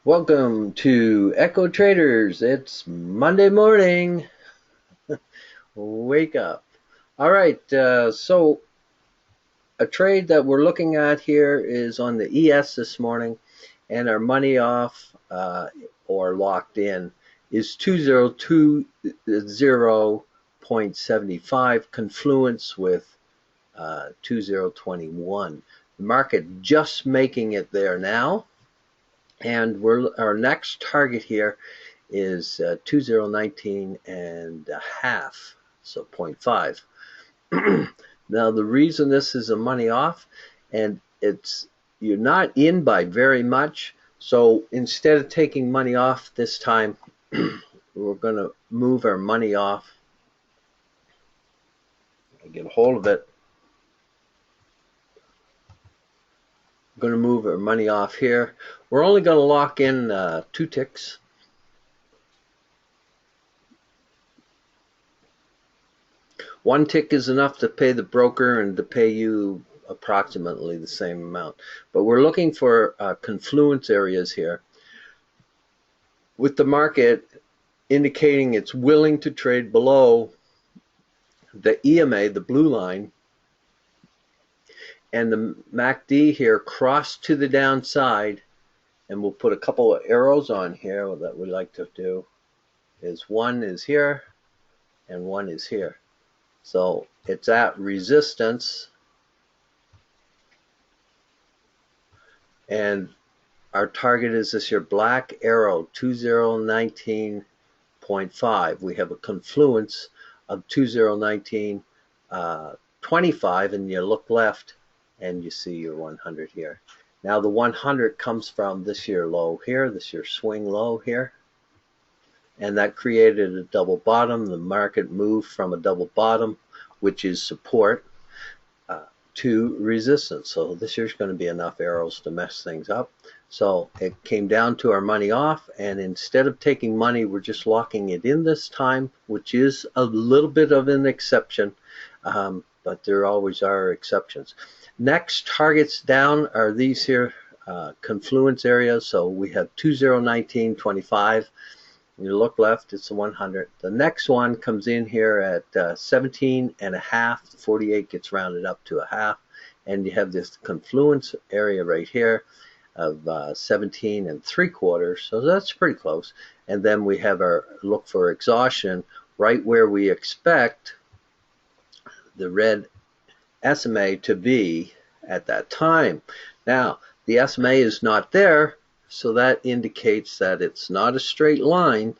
Welcome to Echo Traders. It's Monday morning. Wake up. All right, so a trade that we're looking at here is on the ES this morning, and our money off or locked in is 2020.75 confluence with 2021. The market just making it there now. And our next target here is 2019 and a half, so 0.5. Now the reason this is a money off, and you're not in by very much, so instead of taking money off this time, we're going to move our money off. I get a hold of it. Going to move our money off here. We're only going to lock in 2 ticks. One tick is enough to pay the broker and to pay you approximately the same amount. But we're looking for confluence areas here, with the market indicating it's willing to trade below the EMA, the blue line, and the MACD here crossed to the downside. And we'll put a couple of arrows on here that we like to do. One is here and one is here. So it's at resistance, and our target is this here black arrow, 2019.5. We have a confluence of 2019.25, and you look left and you see your 100 here. Now the 100 comes from this year low here, this year swing low here, and that created a double bottom. The market moved from a double bottom, which is support, to resistance. So this year's going to be enough arrows to mess things up. So it came down to our money off, and instead of taking money, we're just locking it in this time, which is a little bit of an exception, but there always are exceptions. Next targets down are these here confluence areas. So we have 2019.25. You look left, it's the 100. The next one comes in here at 17 and a half. The 48 gets rounded up to a half, and you have this confluence area right here of 17 and 3/4. So that's pretty close. And then we have our look for exhaustion right where we expect the red SMA to be at that time. Now the SMA is not there, so that indicates that it's not a straight line.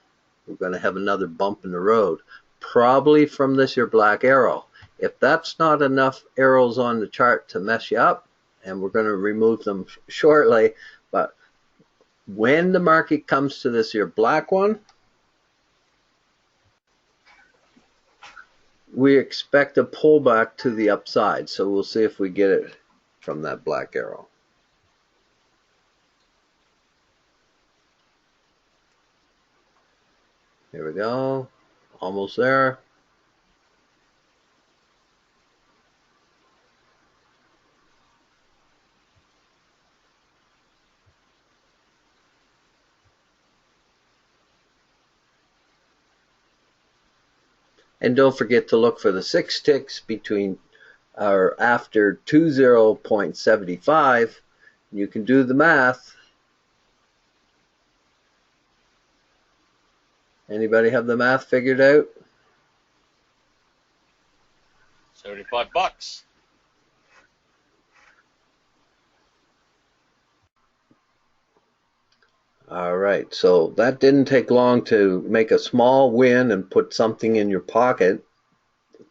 We're going to have another bump in the road, probably from this here black arrow. If that's not enough arrows on the chart to mess you up, and we're going to remove them shortly, but when the market comes to this here black one, we expect a pullback to the upside. So we'll see if we get it from that black arrow. Here we go, almost there. And don't forget to look for the 6 ticks between or after 20.75. You can do the math. Anybody have the math figured out? $75. All right, so that didn't take long to make a small win and put something in your pocket.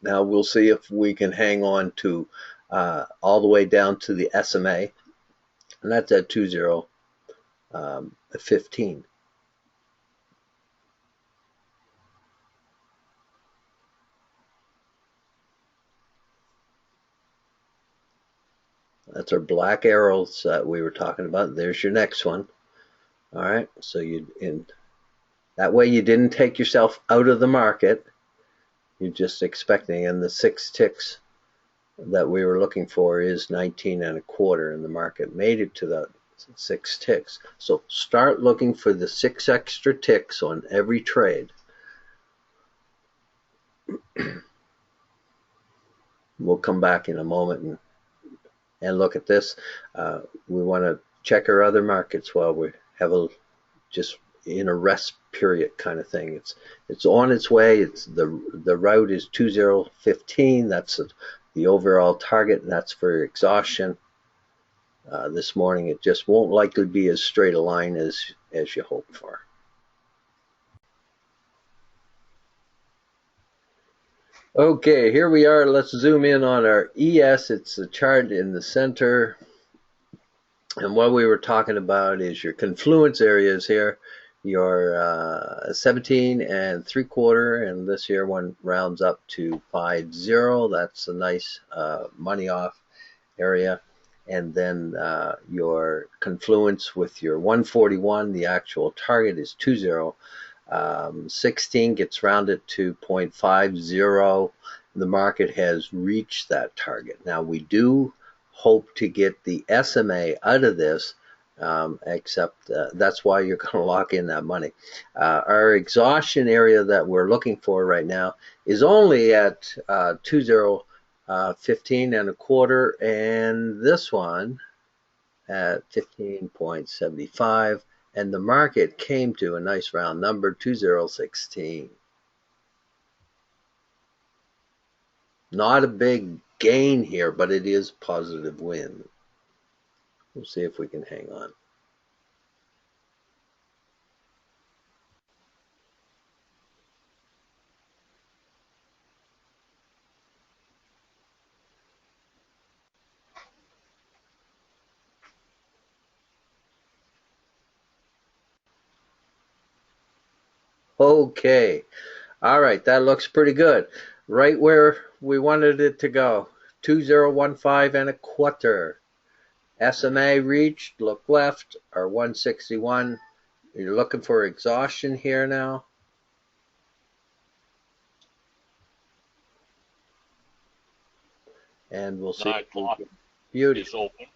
Now we'll see if we can hang on to all the way down to the SMA, and that's at 2015. That's our black arrows that we were talking about. There's your next one. All right, so that way you didn't take yourself out of the market. You're just expecting, and the 6 ticks that we were looking for is 19 and a quarter, and the market made it to 6 ticks. So start looking for the 6 extra ticks on every trade. We'll come back in a moment and look at this. We want to check our other markets while we have a just in a rest period kind of thing. It's on its way. It's the route is 2015. That's the overall target, and that's for exhaustion. This morning it just won't likely be as straight a line as you hoped for. Okay, here we are. Let's zoom in on our ES. It's the chart in the center. And what we were talking about is your confluence areas here. Your 17 and 3/4, and this year one rounds up to 50. That's a nice money off area. And then your confluence with your 141, the actual target is 20. 16 gets rounded to 0.50. The market has reached that target. Now we do hope to get the SMA out of this, except that's why you're going to lock in that money. Our exhaustion area that we're looking for right now is only at 15.25, and this one at 15.75. And the market came to a nice round number, 2016. Not a big gain here, but it is positive win. We'll see if we can hang on. Okay. All right, that looks pretty good. Right where we wanted it to go. 2015.25. SMA reached, look left, or 161. You're looking for exhaustion here now. And we'll see. 9 o'clock beauty is open.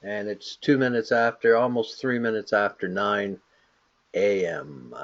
And it's 2 minutes after, almost 3 minutes after 9 a.m.